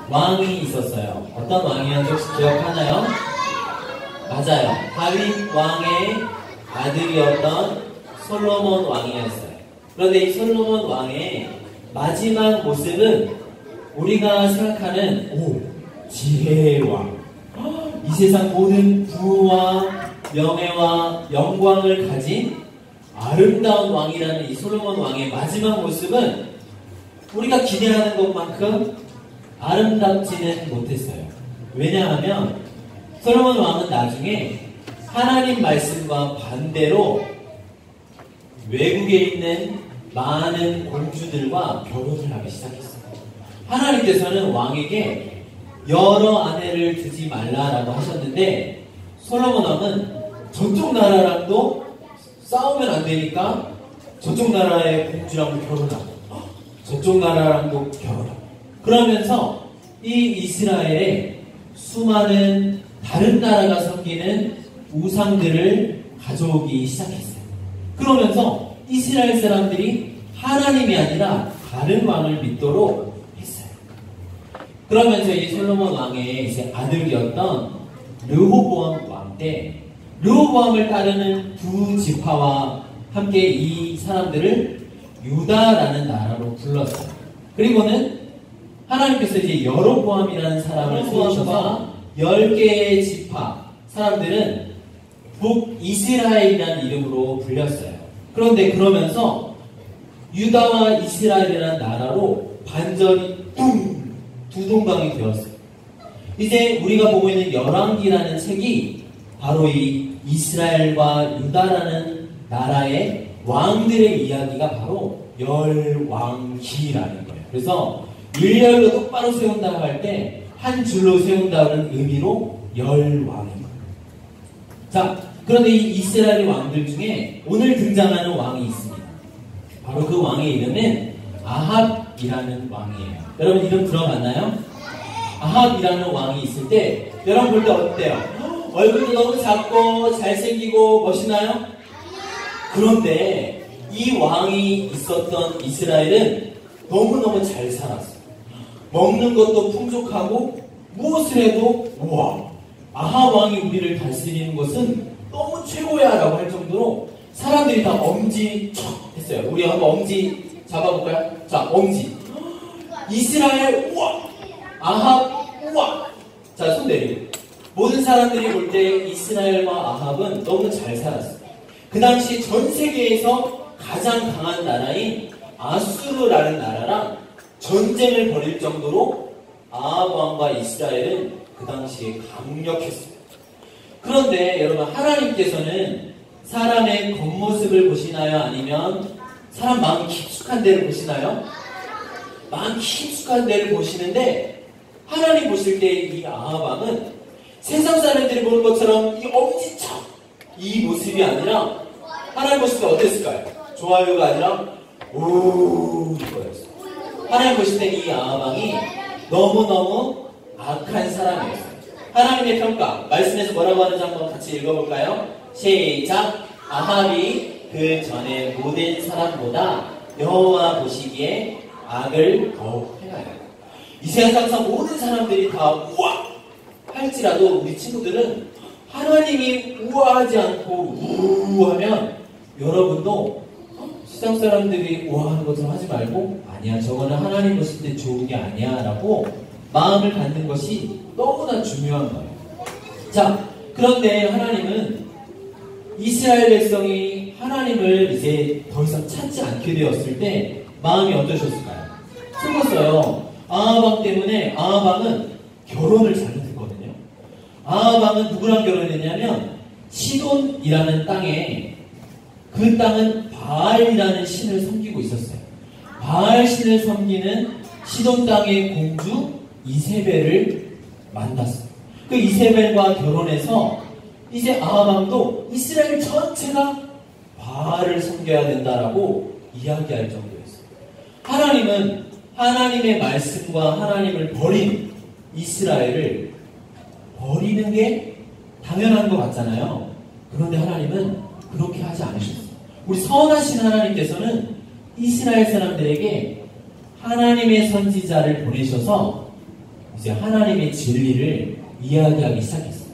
왕이 있었어요. 어떤 왕이었는지 혹시 기억하나요? 맞아요. 다윗 왕의 아들이었던 솔로몬 왕이었어요. 그런데 이 솔로몬 왕의 마지막 모습은 우리가 생각하는 지혜의 왕, 이 세상 모든 부와 명예와 영광을 가진 아름다운 왕이라는 이 솔로몬 왕의 마지막 모습은 우리가 기대하는 것만큼 아름답지는 못했어요. 왜냐하면 솔로몬 왕은 나중에 하나님 말씀과 반대로 외국에 있는 많은 공주들과 결혼을 하기 시작했어요. 하나님께서는 왕에게 여러 아내를 두지 말라라고 하셨는데 솔로몬 왕은 저쪽 나라랑도 싸우면 안 되니까 저쪽 나라의 공주랑도 결혼하고 저쪽 나라랑도 결혼하고 그러면서 이 이스라엘에 수많은 다른 나라가 섬기는 우상들을 가져오기 시작했어요. 그러면서 이스라엘 사람들이 하나님이 아니라 다른 왕을 믿도록 했어요. 그러면서 이 솔로몬 왕의 이제 아들이었던 르호보암 왕 때 르호보암을 따르는 두 지파와 함께 이 사람들을 유다라는 나라로 불렀어요. 그리고는 하나님께서 이제 여로보암이라는 사람을 세우셔서 10개의 지파 사람들은 북이스라엘이라는 이름으로 불렸어요. 그런데 그러면서 유다와 이스라엘이라는 나라로 반전이 두 동강이 되었어요. 이제 우리가 보고 있는 열왕기라는 책이 바로 이 이스라엘과 유다라는 나라의 왕들의 이야기가 바로 열왕기라는 거예요. 그래서 일렬로 똑바로 세운다고 할 때 한 줄로 세운다는 의미로 열왕입니다. 자, 그런데 이 이스라엘 왕들 중에 오늘 등장하는 왕이 있습니다. 바로 그 왕의 이름은 아합이라는 왕이에요. 여러분 이름 들어봤나요? 아합이라는 왕이 있을 때 여러분 볼 때 어때요? 얼굴도 너무 작고 잘생기고 멋있나요? 그런데 이 왕이 있었던 이스라엘은 너무너무 잘 살았어요. 먹는 것도 풍족하고 무엇을 해도 우와, 아합 왕이 우리를 다스리는 것은 너무 최고야 라고 할 정도로 사람들이 다 엄지척 했어요. 우리 한번 엄지 잡아볼까요? 자, 엄지. 이스라엘 우와, 아합 우와. 자, 손 내리고. 모든 사람들이 볼 때 이스라엘과 아합은 너무 잘 살았어요. 그 당시 전 세계에서 가장 강한 나라인 아수르라는 나라랑 전쟁을 벌일 정도로 아합 왕과 이스라엘은 그 당시에 강력했어요. 그런데 여러분 하나님께서는 사람의 겉모습을 보시나요? 아니면 사람 마음 깊숙한 데를 보시나요? 마음 깊숙한 데를 보시는데 하나님 보실 때 이 아합 왕은 세상 사람들이 보는 것처럼 이 엄지척 이 모습이 아니라 하나님 보실 때 어땠을까요? 좋아요가 아니라 이거였어요. 하나님 보실 때 이 아합 왕이 너무너무 악한 사람이었어요. 하나님의 평가 말씀에서 뭐라고 하는지 한번 같이 읽어볼까요? 시작. 아합이 그 전에 모든 사람보다 여호와 보시기에 악을 더욱 행하여. 이 세상상 모든 사람들이 다 우와 할지라도 우리 친구들은 하나님이 우아하지 않고 우하면 여러분도 세상 사람들이 우아하는 것처럼 하지 말고 아니야 저거는 하나님 보실 때 좋은 게 아니야 라고 마음을 갖는 것이 너무나 중요한 거예요. 자, 그런데 하나님은 이스라엘 백성이 하나님을 이제 더 이상 찾지 않게 되었을 때 마음이 어떠셨을까요? 슬펐어요. 아합 왕 때문에 아합 왕은 결혼을 잘못했거든요. 아합 왕은 누구랑 결혼했냐면 시돈이라는 땅에 그 땅은 바알이라는 신을 섬기고 있었어요. 바알 신을 섬기는 시돈 땅의 공주 이세벨을 만났어요. 그 이세벨과 결혼해서 이제 아합 왕도 이스라엘 전체가 바알을 섬겨야 된다라고 이야기할 정도였어요. 하나님은 하나님의 말씀과 하나님을 버린 이스라엘을 버리는 게 당연한 것 같잖아요. 그런데 하나님은 그렇게 하지 않으셨어요. 우리 선하신 하나님께서는 이스라엘 사람들에게 하나님의 선지자를 보내셔서 이제 하나님의 진리를 이야기하기 시작했어요.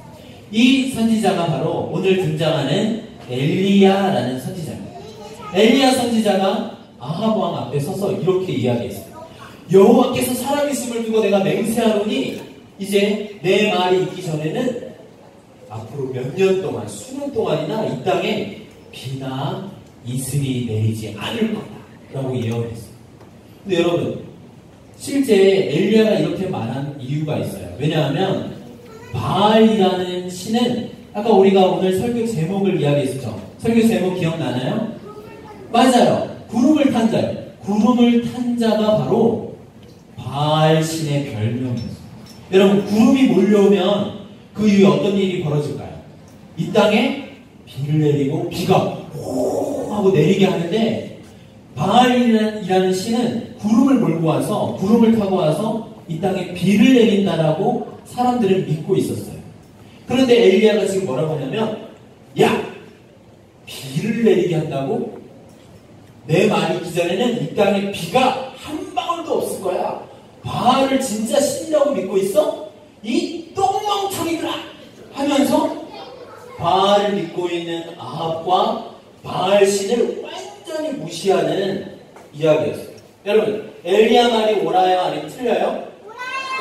이 선지자가 바로 오늘 등장하는 엘리야라는 선지자입니다. 엘리야 선지자가 아합 왕 앞에 서서 이렇게 이야기했어요. 여호와께서 살아계심을 두고 내가 맹세하노니 이제 내 말이 있기 전에는 앞으로 몇 년 동안, 수년 동안이나 이 땅에 비나 이슬이 내리지 않을 거다 라고 예언했어요. 근데 여러분, 실제 엘리야가 이렇게 말한 이유가 있어요. 왜냐하면 바알이라는 신은 아까 우리가 오늘 설교 제목을 이야기했었죠. 설교 제목 기억나나요? 맞아요. 구름을 탄 자예요. 구름을 탄 자가 바로 바알 신의 별명이었어요. 여러분, 구름이 몰려오면 그 이후에 어떤 일이 벌어질까요? 이 땅에 비를 내리고 비가 호 하고 내리게 하는데 바알이라는 신은 구름을 몰고 와서 구름을 타고 와서 이 땅에 비를 내린다라고 사람들은 믿고 있었어요. 그런데 엘리야가 지금 뭐라고 하냐면 야! 비를 내리게 한다고? 내 말이 있기 전에는 이 땅에 비가 한 방울도 없을 거야. 바알을 진짜 신이라고 믿고 있어? 이 똥멍청이들아! 하면서 바알을 믿고 있는 아합과 바알 신을 완전히 무시하는 이야기였어요. 여러분, 엘리야 말이 옳아요? 아니면 틀려요?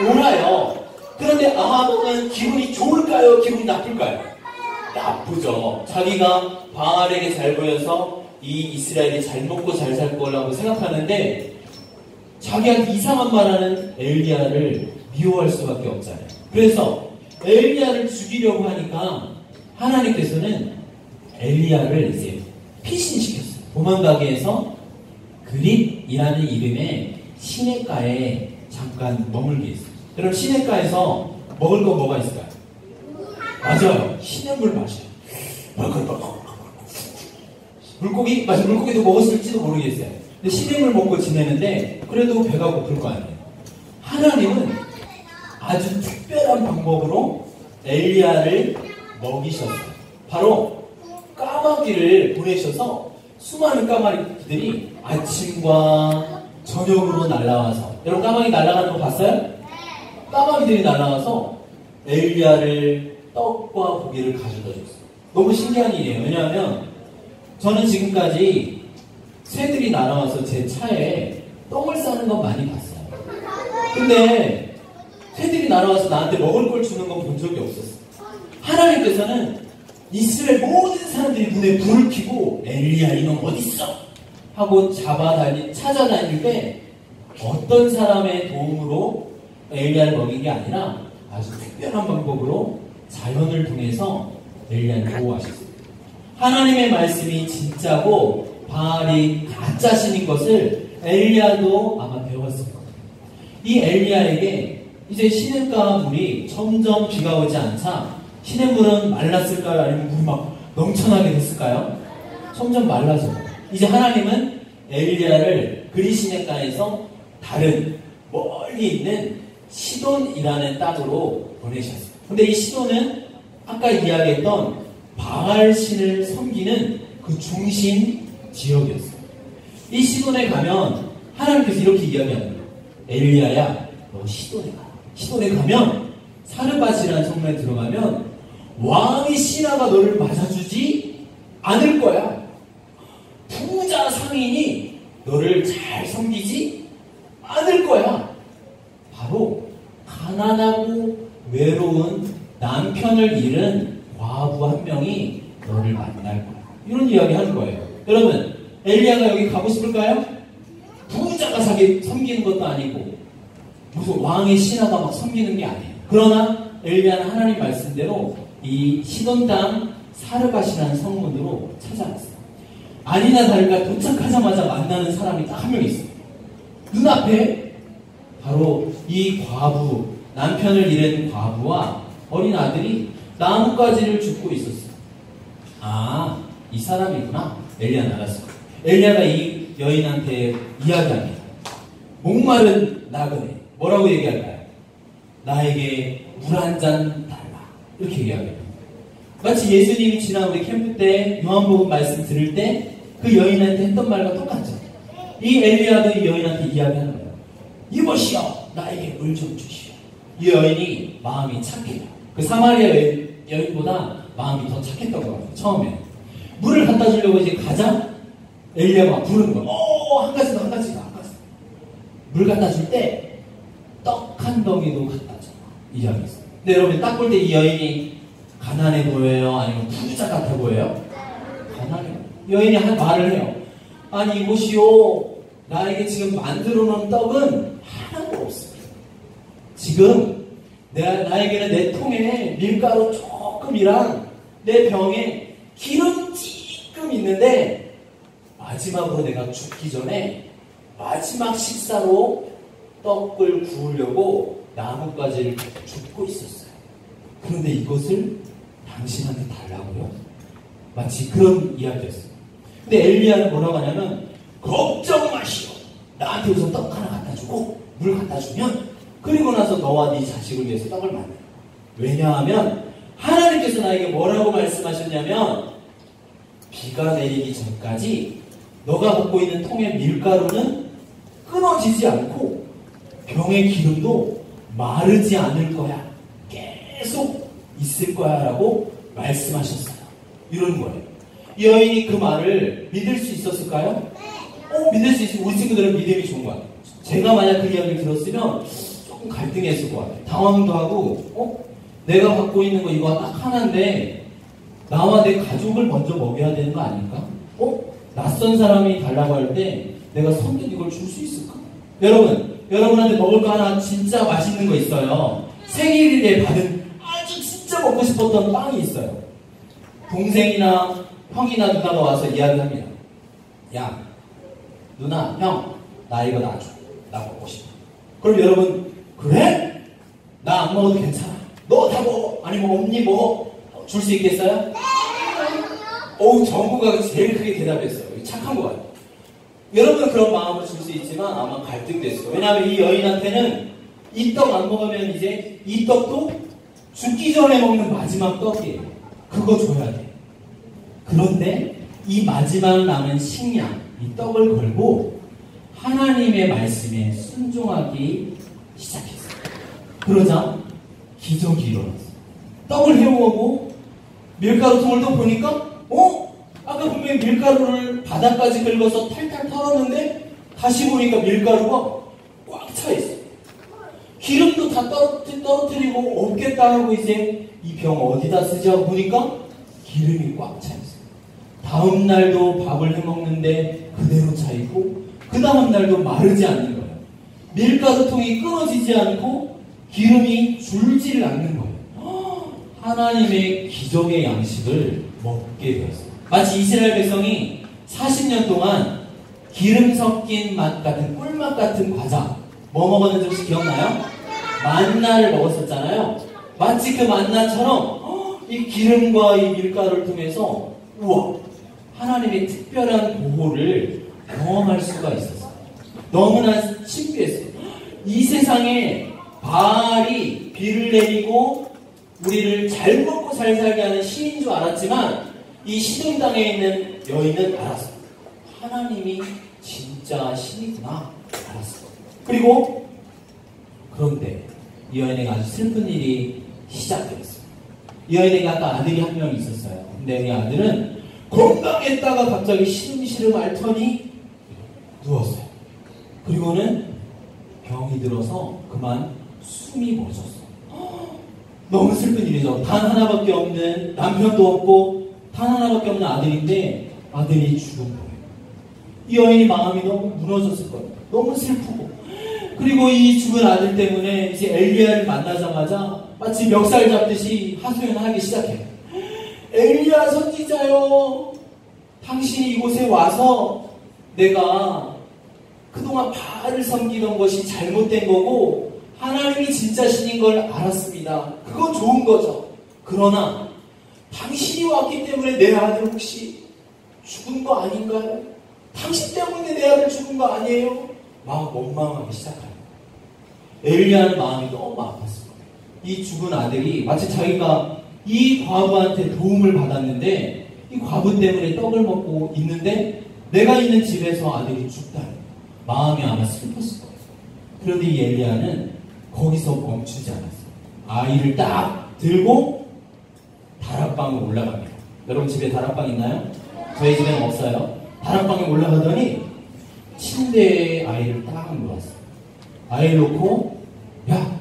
옳아요. 그런데 아합은 기분이 좋을까요? 기분이 나쁠까요? 나쁘죠. 자기가 바알에게 잘 보여서 이 이스라엘이 잘 먹고 잘 살 거라고 생각하는데 자기한테 이상한 말하는 엘리야를 미워할 수밖에 없잖아요. 그래서 엘리야를 죽이려고 하니까 하나님께서는 엘리야를 이제 피신시켰어요. 도망가게 해서 그릿이라는 이름의 시냇가에 잠깐 머물게 했어요. 그럼 시냇가에서 먹을 거 뭐가 있을까요? 맞아요. 시냇물 마셔요. 물고기? 맞아요. 물고기도 먹었을지도 모르겠어요. 근데 시냇물 먹고 지내는데 그래도 배가 고플 거 아니에요. 하나님은 아주 특별한 방법으로 엘리야를 먹이셨어요. 바로 까마귀를 보내셔서 수많은 까마귀들이 아침과 저녁으로 날아와서, 여러분 까마귀 날아가는 거 봤어요? 까마귀들이 날아와서 엘리야를 떡과 고기를 가져다 줬어요. 너무 신기한 일이에요. 왜냐하면 저는 지금까지 새들이 날아와서 제 차에 똥을 싸는 건 많이 봤어요. 근데 새들이 날아와서 나한테 먹을 걸 주는 건 본 적이 없었어요. 하나님께서는 이스라엘 모든 사람들이 눈에 불을 켜고 엘리야 이놈 어딨어? 하고 찾아다닐 때 어떤 사람의 도움으로 엘리야를 먹인 게 아니라 아주 특별한 방법으로 자연을 통해서 엘리야를 보호하셨어요. 하나님의 말씀이 진짜고 바알이 가짜신인 것을 엘리야도 아마 배웠을 거예요. 이 엘리야에게 이제 시냇가 물이 점점 비가 오지 않자 시냇물은 말랐을까요? 아니면 물이 막 넘쳐나게 됐을까요? 점점 말라져요. 이제 하나님은 엘리야를 그리 시냇가에서 다른 멀리 있는 시돈이라는 땅으로 보내셨어요. 근데 이 시돈은 아까 이야기했던 바알 신을 섬기는 그 중심 지역이었어요. 이 시돈에 가면 하나님께서 이렇게 이야기하는 거예요. 엘리야야, 너 시돈에 가. 시돈에 가면 사르밧이라는 성문에 들어가면 왕의 신하가 너를 맞아주지 않을 거야. 부자 상인이 너를 잘 섬기지 않을 거야. 바로 가난하고 외로운 남편을 잃은 과부 한 명이 너를 만날 거야. 이런 이야기 하는 거예요. 여러분, 엘리야가 여기 가고 싶을까요? 부자가 섬기는 것도 아니고 무슨 왕의 신하가 막 섬기는 게 아니에요. 그러나 엘리야는 하나님 말씀대로 이 시돈 땅 사르밧이라는 성문으로 찾아갔어요. 아니나 다를까 도착하자마자 만나는 사람이 딱 한 명 있어요. 눈앞에 바로 이 과부, 남편을 잃은 과부와 어린 아들이 나뭇가지를 줍고 있었어요. 아, 이 사람이구나. 엘리야는 알았어요. 엘리야가 이 여인한테 이야기합니다. 목마른 나그네. 뭐라고 얘기할까요? 나에게 물 한 잔 달라. 이렇게 얘기합니다. 마치 예수님이 지난 우리 캠프 때 요한복음 말씀 들을 때 그 여인한테 했던 말과 똑같죠. 이 엘리야도 이 여인한테 이야기하는 거예요. 이보시오, 나에게 물 좀 주시오. 이 여인이 마음이 착해요. 그 사마리아 여인보다 마음이 더 착했던 것 같아요. 처음에 물을 갖다 주려고 이제 가자 엘리야가 부르는 거야. 한 가지 더, 한 가지 더, 한 가지 더. 물 갖다 줄 때 떡 한 덩이도 갖다 줘. 이야기했어. 근데 여러분 딱 볼 때 이 여인이 가난해 보여요? 아니면 부자 같아 보여요? 가난해요. 여인이 한 말을 해요. 아니 이보시오, 나에게 지금 만들어 놓은 떡은 하나도 없습니다. 지금 나에게는 내 통에 밀가루 조금이랑 내 병에 기름 찔끔 있는데 마지막으로 내가 죽기 전에 마지막 식사로 떡을 구우려고 나뭇가지를 줍고 있었어요. 그런데 이것을 당신한테 달라고요? 마치 그런 이야기였어요. 근데 엘리야는 뭐라고 하냐면 걱정 마시오. 나한테 우선 떡 하나 갖다 주고 물 갖다 주면 그리고 나서 너와 네 자식을 위해서 떡을 만들어. 왜냐하면 하나님께서 나에게 뭐라고 말씀하셨냐면 비가 내리기 전까지 너가 갖고 있는 통의 밀가루는 끊어지지 않고 병의 기름도 마르지 않을 거야. 계속 있을 거야 라고 말씀하셨어요. 이런 거예요. 이 여인이 그 말을 믿을 수 있었을까요? 믿을 수 있으면 우리 친구들은 믿음이 좋은 것 같아요. 제가 만약 그 이야기를 들었으면 조금 갈등했을 것 같아요. 당황도 하고 내가 갖고 있는 거 이거 딱 하나인데 나와 내 가족을 먼저 먹여야 되는 거 아닐까? 낯선 사람이 달라고 할 때 내가 선뜻 이걸 줄 수 있을까? 여러분한테 먹을 거 하나 진짜 맛있는 거 있어요. 생일에 받은 아주 진짜 먹고 싶었던 빵이 있어요. 동생이나 형이나 누나가 와서 이야기합니다. 야, 누나, 형, 나 이거 놔줘. 나 먹고 싶어. 그럼 여러분, 그래? 나 안 먹어도 괜찮아. 너 다 먹어. 아니면 언니 먹어. 줄 수 있겠어요? 네. 정구가 제일 크게 대답했어요. 착한 것 같아요. 여러분은 그런 마음을 줄 수 있지만 아마 갈등도 했을 거예요. 왜냐하면 이 여인한테는 이 떡 안 먹으면 이제 이 떡도 죽기 전에 먹는 마지막 떡이에요. 그거 줘야 돼. 그런데 이 마지막 남은 식량, 이 떡을 걸고 하나님의 말씀에 순종하기 시작했어요. 그러자 기적이 일어났어요. 떡을 해오고 밀가루통을 또 보니까 아까 분명히 밀가루를 바닥까지 긁어서 탈탈 털었는데 다시 보니까 밀가루가 꽉 차 있어요. 기름도 다 떨어뜨리고 없겠다 하고 이제 이 병 어디다 쓰지 하고 보니까 기름이 꽉 차 있어요. 다음 날도 밥을 해먹는데 그대로 차 있고 그 다음 날도 마르지 않는 거예요. 밀가루통이 끊어지지 않고 기름이 줄지를 않는 거예요. 하나님의 기적의 양식을 먹게 되었어요. 마치 이스라엘 백성이 40년 동안 기름 섞인 맛 같은 꿀맛 같은 과자 뭐 먹었는지 혹시 기억나요? 만나를 먹었었잖아요. 마치 그 만나처럼 이 기름과 이 밀가루를 통해서 우와, 하나님의 특별한 보호를 경험할 수가 있었어요. 너무나 신비했어요. 이 세상에 바알이 비를 내리고 우리를 잘 먹고 잘 살게 하는 신인 줄 알았지만 이 시돈 땅에 있는 여인은 알았어요. 하나님이 진짜 신이구나 알았어요. 그리고 그런데 이 여인에게 아주 슬픈 일이 시작되었어요. 이 여인에게 아까 아들이 한 명 있었어요. 근데 이 아들은 건강했다가 갑자기 시름시름 앓더니 누웠어요. 그리고는 병이 들어서 그만 숨이 멎었어요. 너무 슬픈 일이죠. 단 하나밖에 없는 남편도 없고 단 하나밖에 없는 아들인데 아들이 죽은 거예요. 이 여인이 마음이 너무 무너졌을 거예요. 너무 슬프고. 그리고 이 죽은 아들 때문에 이제 엘리야를 만나자마자 마치 멱살 잡듯이 하소연하기 시작해요. 엘리야 선지자요, 당신이 이곳에 와서 내가 그동안 바알을 섬기던 것이 잘못된 거고 하나님이 진짜 신인 걸 알았습니다. 그건 좋은 거죠. 그러나 당신이 왔기 때문에 내 아들 혹시 죽은 거 아닌가요? 당신 때문에 내 아들 죽은 거 아니에요? 막 원망하기 시작해요. 엘리야는 마음이 너무 아팠어요. 이 죽은 아들이 마치 자기가 이 과부한테 도움을 받았는데 이 과부 때문에 떡을 먹고 있는데 내가 있는 집에서 아들이 죽다. 마음이 아마 슬펐을 거예요. 그런데 이 엘리야는 거기서 멈추지 않았어요. 아이를 딱 들고 다락방에 올라갑니다. 여러분 집에 다락방 있나요? 저희 집에는 없어요. 다락방에 올라가더니 침대에 아이를 딱 놓았어요. 아이를 놓고 야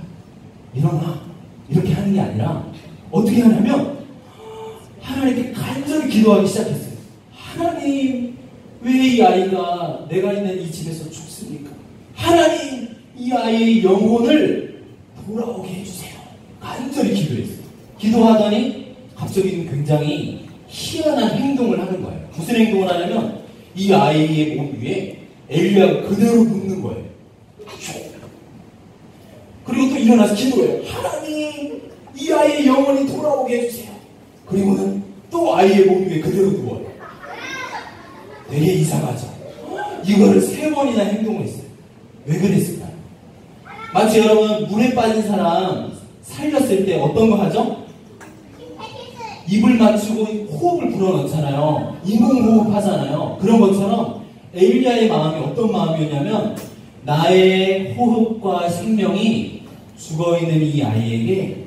일어나 이렇게 하는 게 아니라 어떻게 하냐면 하나님께 간절히 기도하기 시작했어요. 하나님 왜 이 아이가 내가 있는 이 집에서 죽습니까? 하나님 이 아이의 영혼을 돌아오게 해주세요. 간절히 기도했어요. 기도하더니 갑자기 굉장히 희한한 행동을 하는 거예요. 무슨 행동을 하냐면 이 아이의 몸 위에 엘리야가 그대로 눕는 거예요. 그리고 또 일어나서 기도해요. 하나님 이 아이의 영혼이 돌아오게 해주세요. 그리고는 또 아이의 몸 위에 그대로 누워요. 되게 이상하죠. 이거를 3번이나 행동을 했어요. 왜 그랬을까요? 마치 여러분 물에 빠진 사람 살렸을 때 어떤 거 하죠? 입을 맞추고 호흡을 불어넣잖아요. 인공호흡 하잖아요. 그런 것처럼 엘리야의 마음이 어떤 마음이었냐면 나의 호흡과 생명이 죽어있는 이 아이에게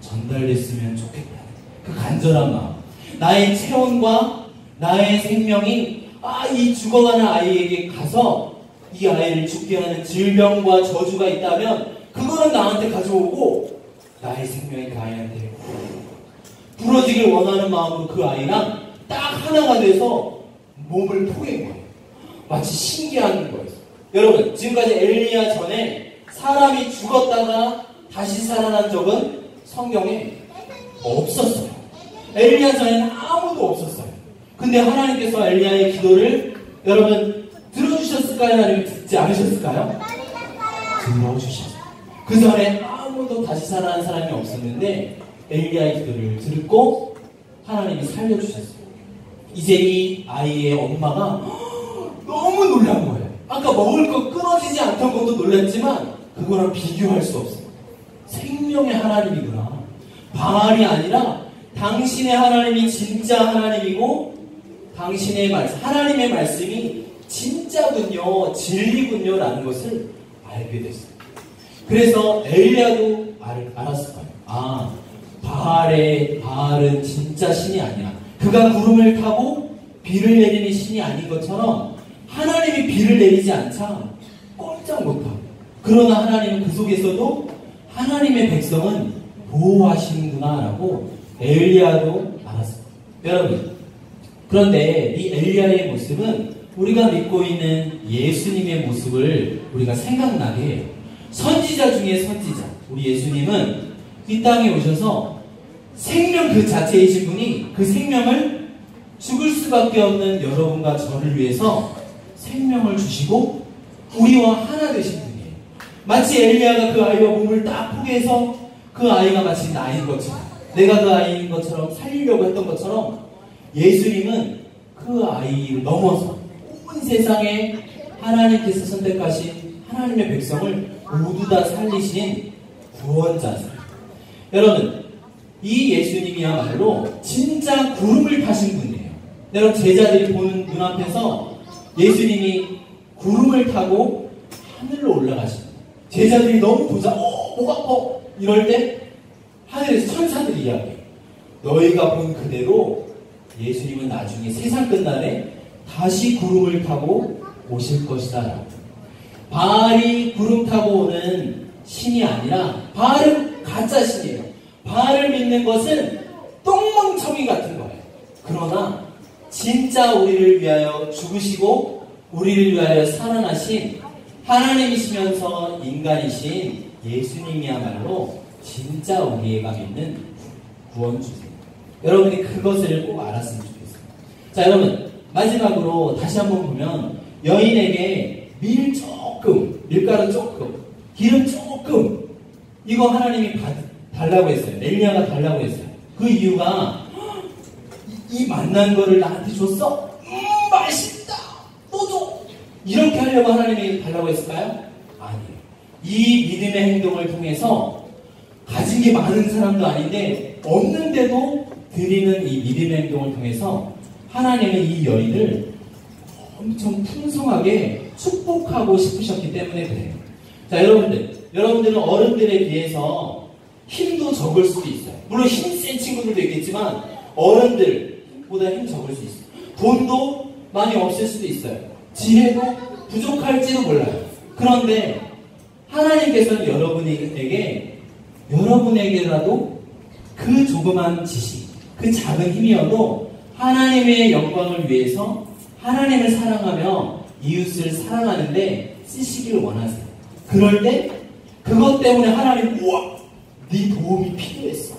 전달됐으면 좋겠다. 그 간절한 마음. 나의 체온과 나의 생명이 이 죽어가는 아이에게 가서 이 아이를 죽게 하는 질병과 저주가 있다면 그거는 나한테 가져오고 나의 생명이 그 아이한테 부러지길 원하는 마음으로 그 아이랑 딱 하나가 돼서 몸을 포갠 거예요. 마치 신기한 거였어요. 여러분 지금까지 엘리야 전에 사람이 죽었다가 다시 살아난 적은 성경에 없었어요. 엘리야 전에는 아무도 없었어요. 근데 하나님께서 엘리야의 기도를 여러분 들어주셨을까요? 아니면 듣지 않으셨을까요? 들어주셨어요. 그 전에 아무도 다시 살아난 사람이 없었는데 엘리야의 기도를 듣고 하나님이 살려주셨어요. 이제 이 아이의 엄마가 너무 놀란 거예요. 아까 먹을 거 끊어지지 않던 것도 놀랐지만 그거랑 비교할 수 없어요. 생명의 하나님이구나. 바알이 아니라 당신의 하나님이 진짜 하나님이고 당신의 말씀, 하나님의 말씀이 진짜군요, 진리군요 라는 것을 알게 됐어요. 그래서 엘리야도 알았을 거예요. 바알은 진짜 신이 아니야. 그가 구름을 타고 비를 내리는 신이 아닌 것처럼 하나님이 비를 내리지 않자 꼼짝 못하고, 그러나 하나님은 그 속에서도 하나님의 백성은 보호하시는구나 라고 엘리야도 알았어요. 여러분, 그런데 이 엘리야의 모습은 우리가 믿고 있는 예수님의 모습을 우리가 생각나게 해요. 선지자 중에 선지자, 우리 예수님은 이 땅에 오셔서 생명 그 자체이신 분이 그 생명을 죽을 수밖에 없는 여러분과 저를 위해서 생명을 주시고 우리와 하나 되신 분이에요. 마치 엘리야가 그 아이와 몸을 딱 포개해서 그 아이가 마치 나인 것처럼, 내가 그 아이인 것처럼 살리려고 했던 것처럼 예수님은 그 아이를 넘어서 온 세상에 하나님께서 선택하신 하나님의 백성을 모두 다 살리신 구원자세요. 여러분, 이 예수님이야말로 진짜 구름을 타신 분이에요. 여러분, 제자들이 보는 눈앞에서 예수님이 구름을 타고 하늘로 올라가십니다. 제자들이 너무 보자, 목 아파! 이럴 때 하늘에서 천사들이 이야기해요. 너희가 본 그대로 예수님은 나중에 세상 끝날에 다시 구름을 타고 오실 것이다 라고. 바알이 구름 타고 오는 신이 아니라 바알은 가짜 신이에요. 바알을 믿는 것은 똥멍청이 같은 거예요. 그러나 진짜 우리를 위하여 죽으시고 우리를 위하여 살아나신 하나님이시면서 인간이신 예수님이야말로 진짜 우리가 믿는 구원주세요. 여러분이 그것을 꼭 알았으면 좋겠어요. 자, 여러분, 마지막으로 다시 한번 보면 여인에게 밀가루 조금, 기름 조금, 이거 하나님이 달라고 했어요. 엘리야가 달라고 했어요. 그 이유가 이 만난 거를 나한테 줬어? 맛있다! 또 줘! 이렇게 하려고 하나님이 달라고 했을까요? 아니에요. 이 믿음의 행동을 통해서 가진 게 많은 사람도 아닌데 없는데도 드리는 이 믿음의 행동을 통해서 하나님은 이 여인을 엄청 풍성하게 축복하고 싶으셨기 때문에 그래요. 자, 여러분들, 여러분들은 어른들에 비해서 힘도 적을 수도 있어요. 물론 힘센 친구들도 있겠지만 어른들보다 힘 적을 수 있어요. 돈도 많이 없을 수도 있어요. 지혜도 부족할지도 몰라요. 그런데 하나님께서는 여러분에게라도 그 조그만 지식, 그 작은 힘이어도 하나님의 영광을 위해서 하나님을 사랑하며 이웃을 사랑하는데 쓰시기를 원하세요. 그럴 때 그것 때문에 하나님, 우와, 네 도움이 필요했어,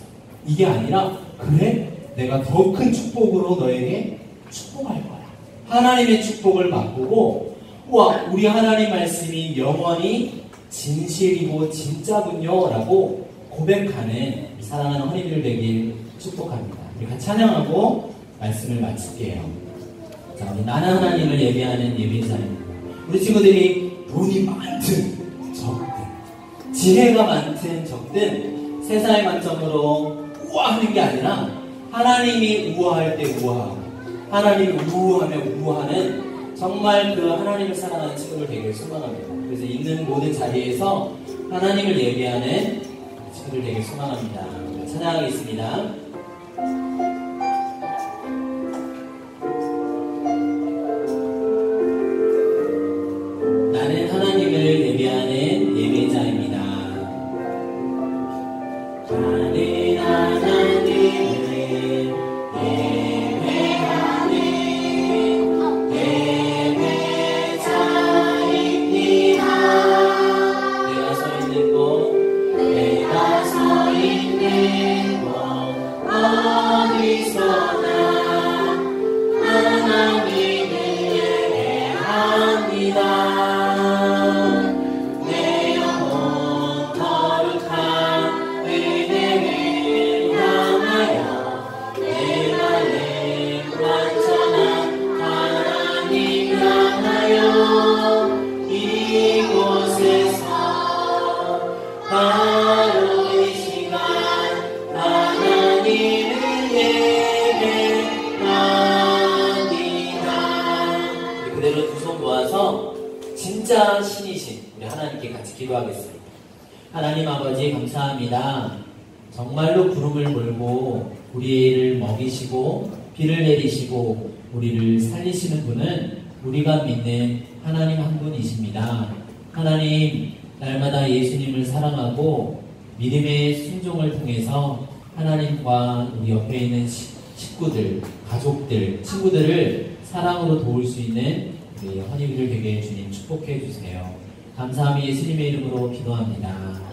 이게 아니라, 그래, 내가 더 큰 축복으로 너에게 축복할 거야. 하나님의 축복을 맛보고, 우와, 우리 하나님 말씀이 영원히 진실이고 진짜군요 라고 고백하는 사랑하는 허니들 되길 축복합니다. 우리 같이 찬양하고 말씀을 마칠게요. 자, 우리 나는 하나님을 예배하는 예배자입니다. 우리 친구들이 돈이 많든 적든, 지혜가 많든 적든, 세상의 관점으로 우아하는 게 아니라 하나님이 우아할 때 우아하고 하나님이 우아하면 우아하는 정말 그 하나님을 사랑하는 친구들 되길 소망합니다. 그래서 있는 모든 자리에서 하나님을 예배하는 친구들 되길 소망합니다. 찬양하겠습니다. 나는 하나님을 예배하는 예배자입니다. 나는 하나님을 예배하는 예배자입니다. 내가 서 있는 곳 어디서나 하나님을 예배합니다. 내 영혼 거룩한 은혜를 향하여 내 마음 완전한 하나님 향하여 이곳에서 바로 이 시간 하나님을 예배합니다. 그대로 두 손 모아서 진짜 신이신 우리 하나님께 같이 기도하겠습니다. 하나님 아버지, 감사합니다. 정말로 구름을 몰고 우리를 먹이시고 비를 내리시고 우리를 살리시는 분은 우리가 믿는 하나님 한 분이십니다. 하나님, 날마다 예수님을 사랑하고 믿음의 순종을 통해서 하나님과 우리 옆에 있는 식구들, 가족들, 친구들을 사랑으로 도울 수 있는 우리 허니들 되게 주님 축복해 주세요. 감사함이 예수님의 이름으로 기도합니다.